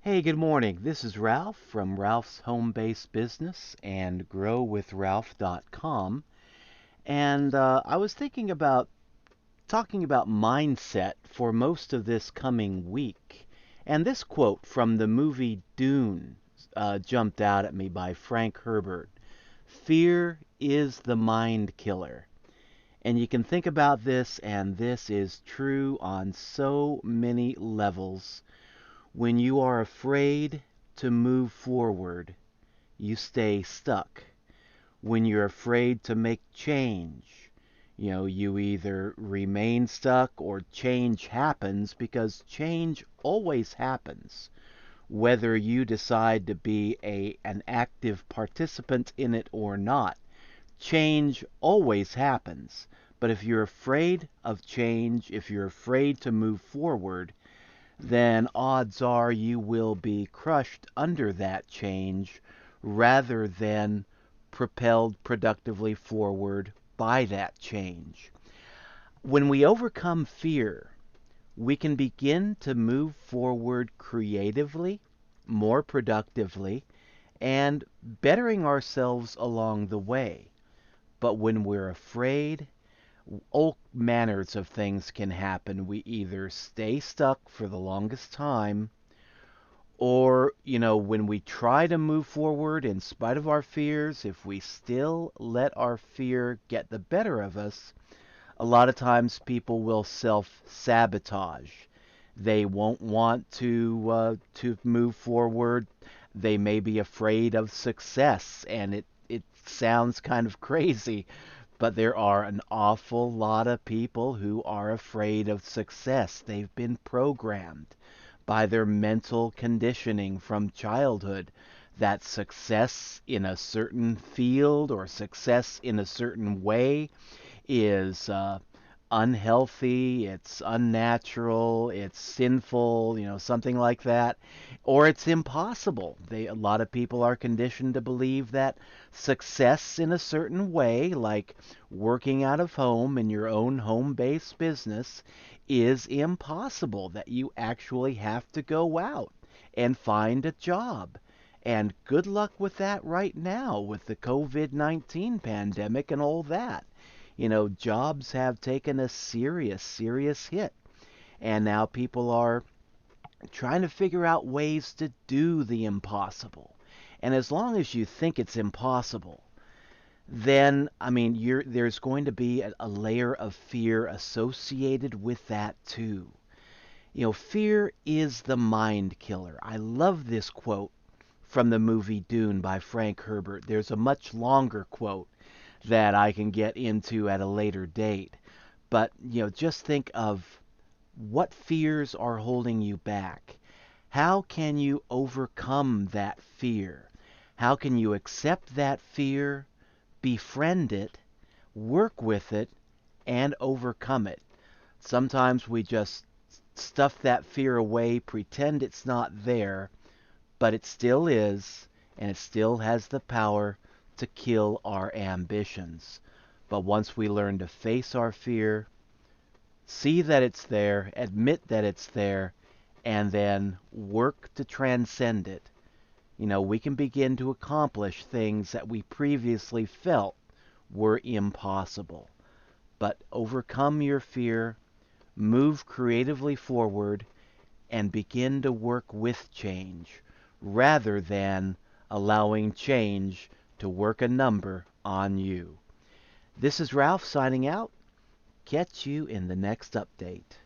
Hey, good morning. This is Ralph from Ralph's Home Base Business and growwithralph.com. And I was thinking about talking about mindset for most of this coming week. And this quote from the movie Dune jumped out at me by Frank Herbert. Fear is the mind killer. And you can think about this, and this is true on so many levels. When you are afraid to move forward, you stay stuck. When you're afraid to make change, you either remain stuck or change happens because change always happens. Whether you decide to be an active participant in it or not, change always happens. But if you're afraid of change, if you're afraid to move forward, then odds are you will be crushed under that change rather than propelled productively forward by that change. When we overcome fear, we can begin to move forward creatively, more productively, and bettering ourselves along the way. But when we're afraid, all manners of things can happen. We either stay stuck for the longest time, or, when we try to move forward in spite of our fears, if we still let our fear get the better of us, a lot of times people will self-sabotage. They won't want to move forward. They may be afraid of success, and it sounds kind of crazy, but there are an awful lot of people who are afraid of success. They've been programmed by their mental conditioning from childhood that success in a certain field or success in a certain way is unhealthy, it's unnatural, it's sinful, something like that, or it's impossible. A lot of people are conditioned to believe that success in a certain way, like working out of home in your own home-based business, is impossible, that you actually have to go out and find a job. And good luck with that right now with the COVID-19 pandemic and all that. Jobs have taken a serious, serious hit. And now people are trying to figure out ways to do the impossible. And as long as you think it's impossible, then, there's going to be a layer of fear associated with that too. Fear is the mind killer. I love this quote from the movie Dune by Frank Herbert. There's a much longer quote that I can get into at a later date. But, just think of what fears are holding you back. How can you overcome that fear? How can you accept that fear, befriend it, work with it, and overcome it? Sometimes we just stuff that fear away, pretend it's not there, but it still is, and it still has the power to kill our ambitions. But once we learn to face our fear, see that it's there, admit that it's there, and then work to transcend it, we can begin to accomplish things that we previously felt were impossible. But overcome your fear, move creatively forward, and begin to work with change rather than allowing change to work a number on you. This is Ralph signing out. Catch you in the next update.